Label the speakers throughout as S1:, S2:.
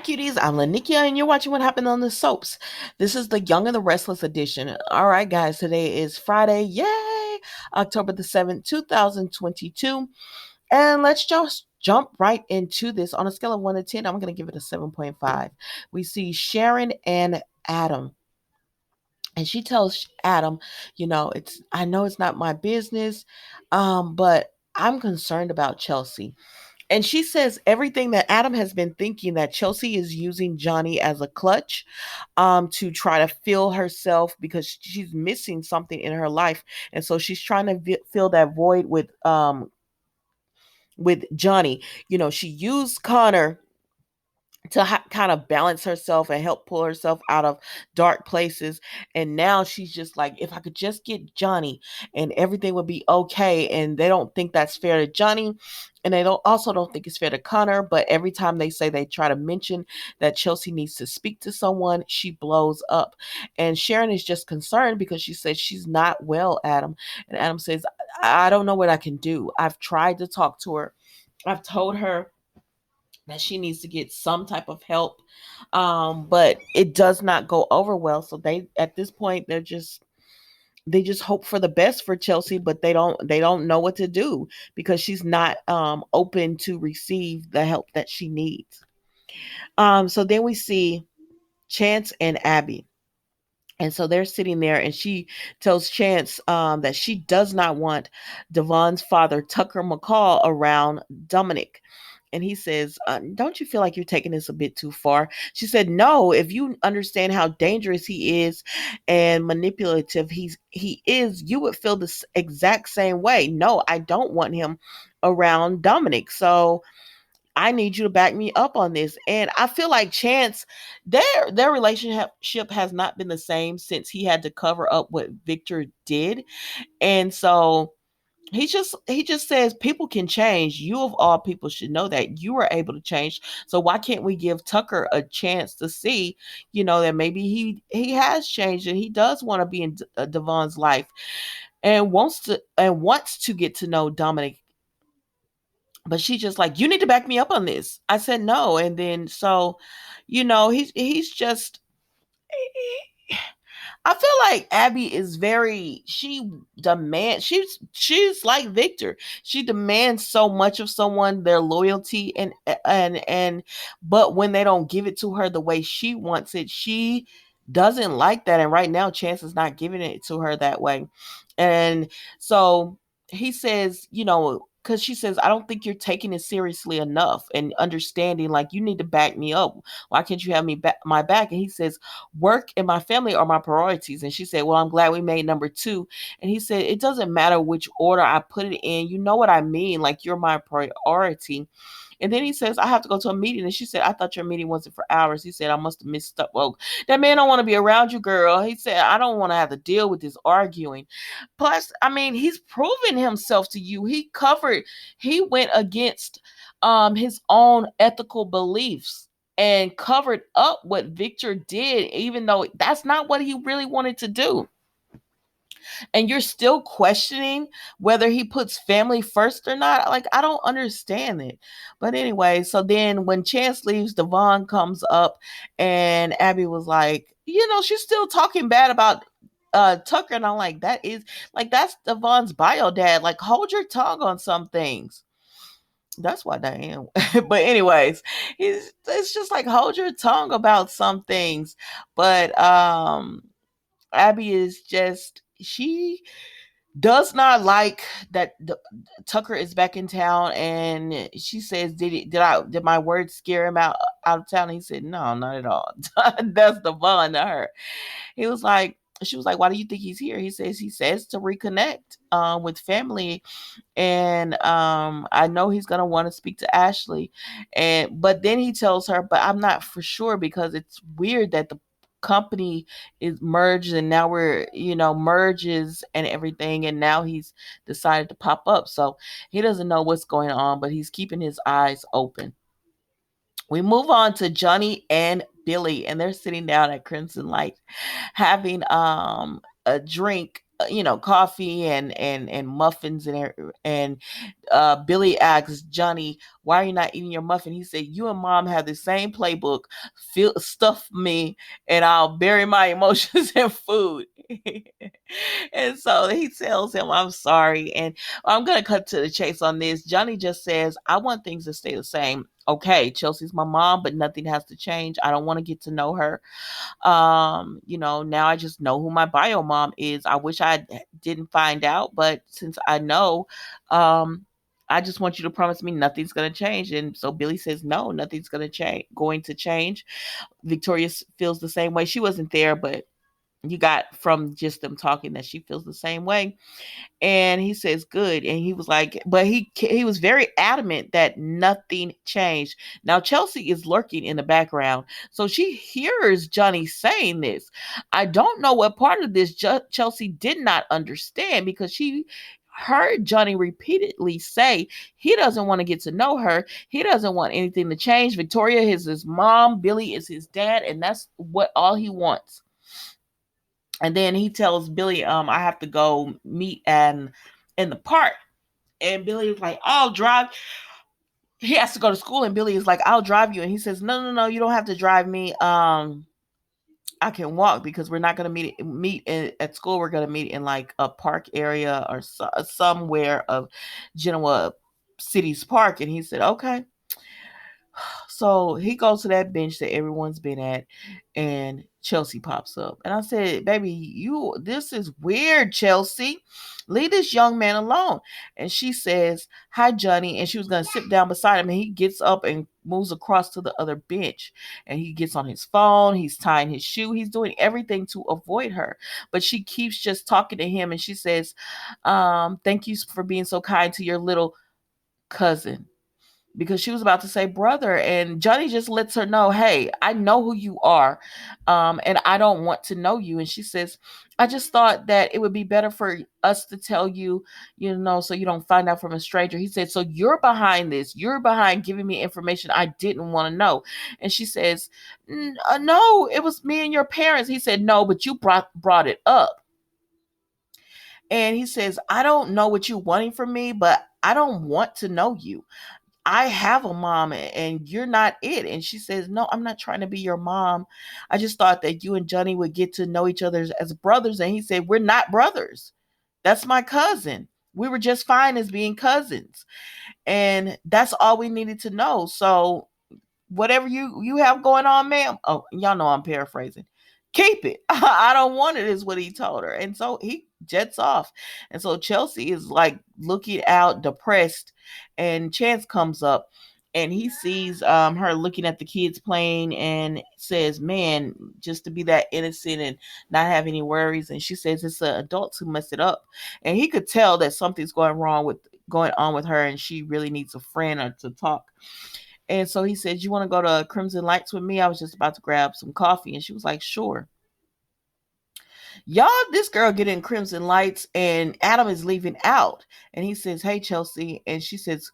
S1: cuties. I'm Lanikia, and you're watching What Happened on the Soaps. This is the Young and the Restless edition. All right, guys, today is Friday. Yay! October the 7th, 2022. And let's just jump right into this. On a scale of 1 to 10, I'm going to give it a 7.5. We see Sharon and Adam. And she tells Adam, I know it's not my business, but I'm concerned about Chelsea. And she says everything that Adam has been thinking, that Chelsea is using Johnny as a clutch to try to fill herself because she's missing something in her life. And so she's trying to fill that void with Johnny. She used Connor to kind of balance herself and help pull herself out of dark places. And now she's just like, if I could just get Johnny and everything would be okay. And they don't think that's fair to Johnny. And they don't think it's fair to Connor. But every time they try to mention that Chelsea needs to speak to someone, she blows up. And Sharon is just concerned because she says she's not well, Adam. And Adam says, I don't know what I can do. I've tried to talk to her. I've told her that she needs to get some type of help, but it does not go over well. So they, at this point, they just hope for the best for Chelsea, but they don't know what to do because she's not open to receive the help that she needs. So then we see Chance and Abby. And so they're sitting there, and she tells Chance that she does not want Devon's father, Tucker McCall, around Dominic. And he says, don't you feel like you're taking this a bit too far? She said, no, if you understand how dangerous he is and manipulative he is, you would feel the exact same way. No, I don't want him around Dominic. So I need you to back me up on this. And I feel like Chance, their relationship has not been the same since he had to cover up what Victor did. And so he just says people can change. You of all people should know that you are able to change. So why can't we give Tucker a chance to see, that maybe he has changed and he does want to be in Devon's life and wants to get to know Dominic. But she just like, you need to back me up on this. I said no. And then so, he's just, I feel like Abby is she's like Victor. She demands so much of someone, their loyalty and but when they don't give it to her the way she wants it, she doesn't like that. And right now Chance is not giving it to her that way. And so he says, because she says, I don't think you're taking it seriously enough and understanding, like, you need to back me up. Why can't you have my back? And he says, work and my family are my priorities. And she said, well, I'm glad we made number two. And he said, it doesn't matter which order I put it in. You know what I mean? Like, you're my priority. And then he says, I have to go to a meeting. And she said, I thought your meeting wasn't for hours. He said, I must have missed up. Well, that man don't want to be around you, girl. He said, I don't want to have to deal with this arguing. Plus, I mean, he's proven himself to you. He went against his own ethical beliefs and covered up what Victor did, even though that's not what he really wanted to do. And you're still questioning whether he puts family first or not. Like, I don't understand it. But anyway, so then when Chance leaves, Devon comes up, and Abby was like, she's still talking bad about Tucker. And I'm like, that's Devon's bio dad. Like, hold your tongue on some things. That's why Diane. But anyways, it's just like, hold your tongue about some things. But Abby is just, she does not like that Tucker is back in town, and she says, did my words scare him out of town? And he said, no, not at all. That's Devon to her. She was like, why do you think he's here? He says to reconnect with family, and I know he's gonna want to speak to Ashley, but then he tells her, but I'm not for sure because it's weird that the company is merged, and now we're merges and everything, and now he's decided to pop up, so he doesn't know what's going on, but he's keeping his eyes open. We move on to Johnny and Billy, and they're sitting down at Crimson Light having a drink, coffee and muffins and Billy asks Johnny, "Why are you not eating your muffin?" He said, "You and mom have the same playbook. Stuff me, and I'll bury my emotions in food." And so he tells him, "I'm sorry." And I'm going to cut to the chase on this. Johnny just says, "I want things to stay the same. Okay, Chelsea's my mom, but nothing has to change. I don't want to get to know her. Now I just know who my bio mom is. I wish I didn't find out, but since I know, um, I just want you to promise me nothing's going to change." And so Billy says, "No, nothing's going to change." Victoria feels the same way. She wasn't there, but you got from just them talking that she feels the same way. And he says, "Good." And he was like, but he was very adamant that nothing changed. Now Chelsea is lurking in the background, so she hears Johnny saying this. I don't know what part of this Chelsea did not understand, because she heard Johnny repeatedly say he doesn't want to get to know her. He doesn't want anything to change. Victoria is his mom, Billy is his dad, and that's what all he wants. And then he tells Billy, "I have to go meet and in the park." And Billy is like, "I'll drive." He has to go to school, and Billy is like, "I'll drive you." And he says, "No, no, no, you don't have to drive me. I can walk, because we're not gonna at school. We're gonna meet in like a park area or somewhere of Genoa City's park." And he said, "Okay." So he goes to that bench that everyone's been at, and Chelsea pops up. And I said, "Baby, this is weird, Chelsea. Leave this young man alone." And she says, "Hi, Johnny." And she was going to sit down beside him. And he gets up and moves across to the other bench. And he gets on his phone. He's tying his shoe. He's doing everything to avoid her. But she keeps just talking to him. And she says, "Thank you for being so kind to your little cousin," because she was about to say brother, and Johnny just lets her know, "Hey, I know who you are, and I don't want to know you." And she says, "I just thought that it would be better for us to tell you, so you don't find out from a stranger." He said, "So you're behind this? You're behind giving me information I didn't want to know?" And she says, "No, it was me and your parents." He said, "No, but you brought it up." And he says, "I don't know what you're wanting from me, but I don't want to know you. I have a mom and you're not it." And she says, "No, I'm not trying to be your mom. I just thought that you and Johnny would get to know each other as brothers." And he said, "We're not brothers. That's my cousin. We were just fine as being cousins." And that's all we needed to know. So whatever you have going on, ma'am. Oh, y'all know I'm paraphrasing. Keep it. I don't want it, is what he told her. And so he jets off. And so Chelsea is like looking out, depressed, and Chance comes up and he sees her looking at the kids playing and says, "Man, just to be that innocent and not have any worries." And she says, "It's the adults who mess it up." And he could tell that something's going on with her, and she really needs a friend or to talk. And so he said, "You want to go to Crimson Lights with me? I was just about to grab some coffee." And she was like, "Sure." Y'all, this girl get in Crimson Lights and Adam is leaving out. And he says, "Hey, Chelsea." And she says,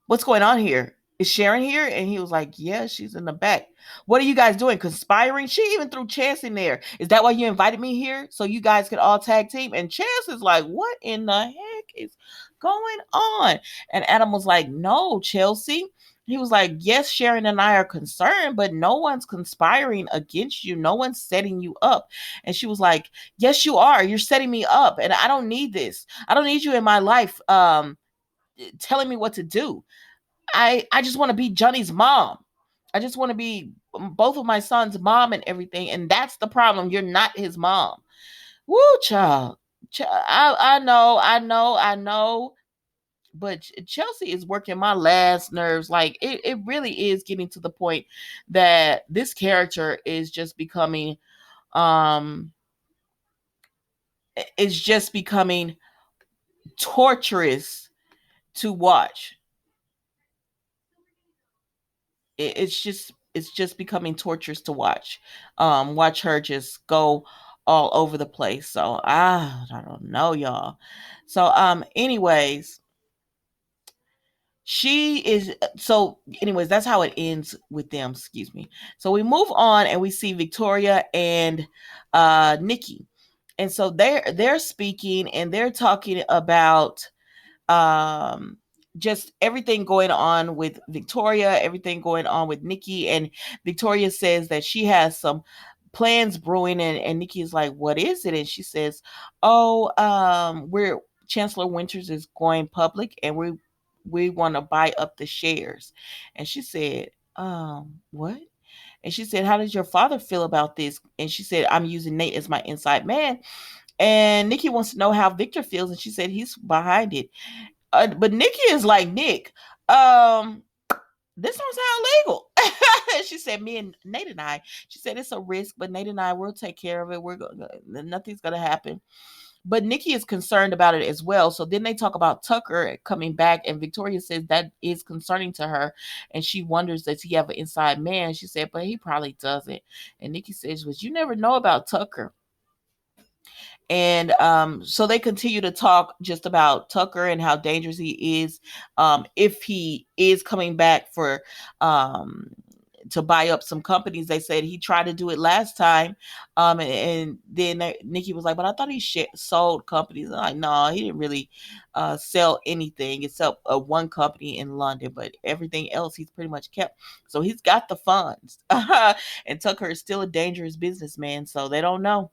S1: "What's going on here? Is Sharon here?" And he was like, "Yeah, she's in the back." "What are you guys doing? Conspiring?" She even threw Chance in there. "Is that why you invited me here? So you guys could all tag team?" And Chance is like, "What in the heck is going on?" And Adam was like, "No, Chelsea." He was like, "Yes, Sharon and I are concerned, but no one's conspiring against you. No one's setting you up." And she was like, "Yes, you are. You're setting me up. And I don't need this. I don't need you in my life telling me what to do. I just want to be Johnny's mom. I just want to be both of my son's mom and everything. And that's the problem. You're not his mom." Woo, child. I know. But Chelsea is working my last nerves. Like it really is getting to the point that this character is just becoming um is just becoming torturous to watch. It's just becoming torturous to watch. Watch her just go all over the place. So I don't know, y'all. So anyways, that's how it ends with them, excuse me. So we move on and we see Victoria and Nikki. And so they're speaking and they're talking about um just everything going on with Victoria, everything going on with Nikki. And Victoria says that she has some plans brewing, and Nikki is like, what is it? And she says, oh, we're Chancellor Winters is going public, and we want to buy up the shares. And she said, what? And she said, how does your father feel about this? And she said, I'm using Nate as my inside man. And Nikki wants to know how Victor feels, and she said he's behind it. But Nikki is like, Nick, um, this don't sound legal. She said, me and Nate and I, she said it's a risk, but Nate and I will take care of it. Nothing's gonna happen. But Nikki is concerned about it as well. So then they talk about Tucker coming back, and Victoria says that is concerning to her, and she wonders, does he have an inside man? She said, but he probably doesn't. And Nikki says, "Was you never know about Tucker?" And so they continue to talk just about Tucker and how dangerous he is, if he is coming back for um, to buy up some companies. They said he tried to do it last time, and then Nikki was like, "But I thought he sold companies." I'm like, no, he didn't really sell anything except one company in London, but everything else he's pretty much kept. So he's got the funds, and Tucker is still a dangerous businessman. So they don't know.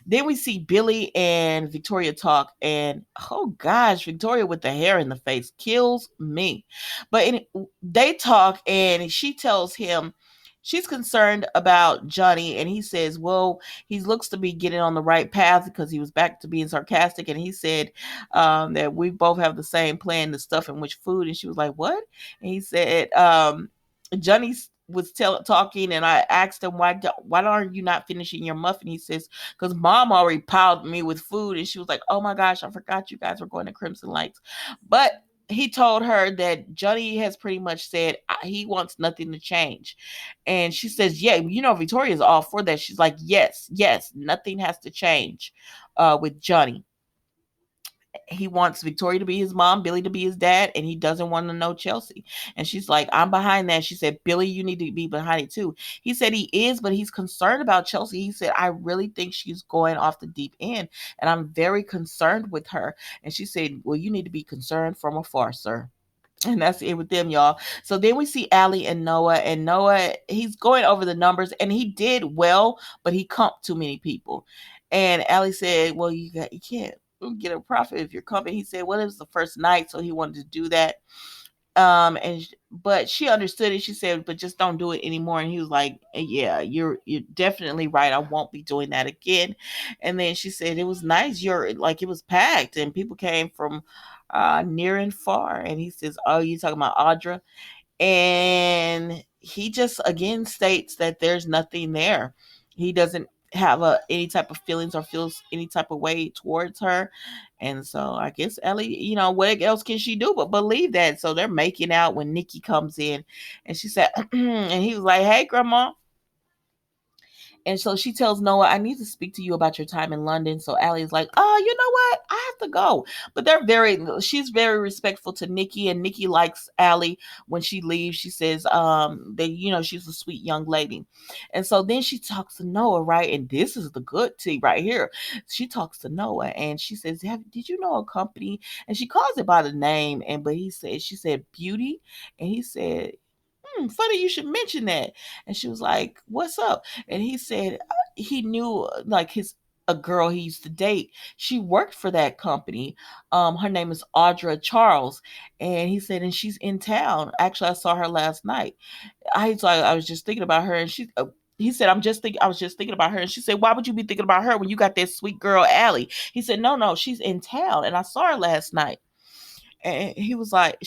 S1: Then we see Billy and Victoria talk, and oh gosh, Victoria with the hair in the face kills me. But they talk, and she tells him she's concerned about Johnny, and he says, well, he looks to be getting on the right path, because he was back to being sarcastic, and he said that we both have the same plan to stuff in which food. And she was like, what? And he said, Johnny was talking, and I asked him, why aren't you not finishing your muffin? He says, because mom already piled me with food. And she was like, oh my gosh, I forgot you guys were going to Crimson Lights. But he told her that Johnny has pretty much said he wants nothing to change. And she says, yeah, Victoria's all for that. She's like, yes, nothing has to change with Johnny. He wants Victoria to be his mom, Billy to be his dad, and he doesn't want to know Chelsea. And she's like, I'm behind that. She said, Billy, you need to be behind it too. He said he is, but he's concerned about Chelsea. He said, I really think she's going off the deep end, and I'm very concerned with her. And she said, well, you need to be concerned from afar, sir. And that's it with them, y'all. So then we see Allie and Noah. And Noah, he's going over the numbers, and he did well, but he comped too many people. And Allie said, well, you can't get a profit if you're comping. He said, well, it was the first night, so he wanted to do that. But she understood it. She said, but just don't do it anymore. And he was like, yeah, you're definitely right. I won't be doing that again. And then she said, it was nice. It was packed, and people came from near and far. And he says, oh, you talking about Audra? And he just again states that there's nothing there. He doesn't have any type of feelings or feels any type of way towards her. And so I guess Ellie, what else can she do but believe that? So they're making out when Nikki comes in, and she said, and he was like, hey, grandma. And so she tells Noah, I need to speak to you about your time in London. So Allie's like, oh, you know what? I have to go. But she's very respectful to Nikki, and Nikki likes Allie. When she leaves, she says, she's a sweet young lady. And so then she talks to Noah, right? And this is the good tea right here. She talks to Noah, and she says, did you know a company? And she calls it by the name. But she said, Beauty. And he said, funny you should mention that. And she was like, what's up? And he said he knew like a girl he used to date. She worked for that company. Her name is Audra Charles. And he said, and she's in town. Actually, I saw her last night. I was just thinking about her, and he said, I was just thinking about her. And she said, why would you be thinking about her when you got that sweet girl, Allie? He said, no, she's in town, and I saw her last night. And she was like,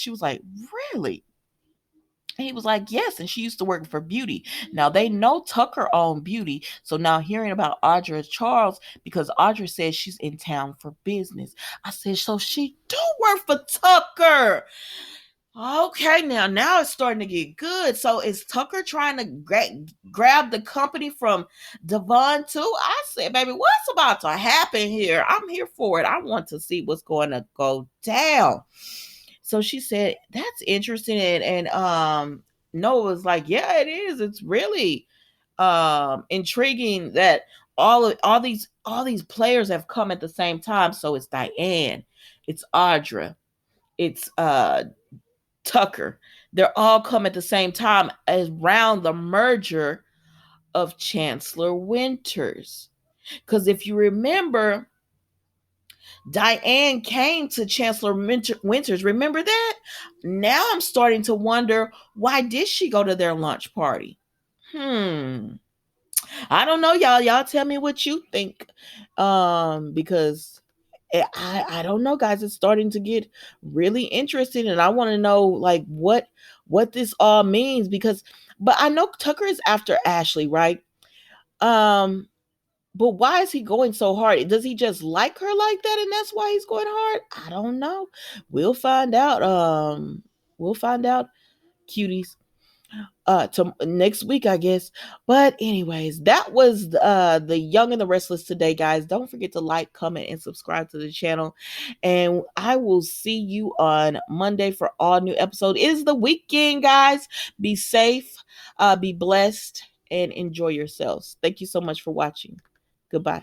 S1: really? He was like, yes, and she used to work for Beauty. Now they know Tucker owned Beauty. So now hearing about Audra Charles, because Audra says she's in town for business. I said, so she do work for Tucker. Okay, now it's starting to get good. So is Tucker trying to grab the company from Devon too? I said, baby, what's about to happen here? I'm here for it. I want to see what's going to go down. So she said, that's interesting. And Noah was like, yeah, it is. It's really intriguing that all these all these players have come at the same time. So it's Diane, it's Audra, it's Tucker. They're all come at the same time around the merger of Chancellor Winters. Because if you remember, Diane came to Chancellor Winters. Remember that? Now I'm starting to wonder, why did she go to their lunch party? I don't know, y'all. Y'all tell me what you think. Because I don't know, guys. It's starting to get really interesting, and I want to know like what this all means. Because, but I know Tucker is after Ashley, right? Um, but why is he going so hard? Does he just like her like that, and that's why he's going hard? I don't know. We'll find out. We'll find out, cuties. To next week, I guess. But anyways, that was the Young and the Restless today, guys. Don't forget to like, comment, and subscribe to the channel. And I will see you on Monday for all new episode. It is the weekend, guys. Be safe, be blessed, and enjoy yourselves. Thank you so much for watching. Goodbye.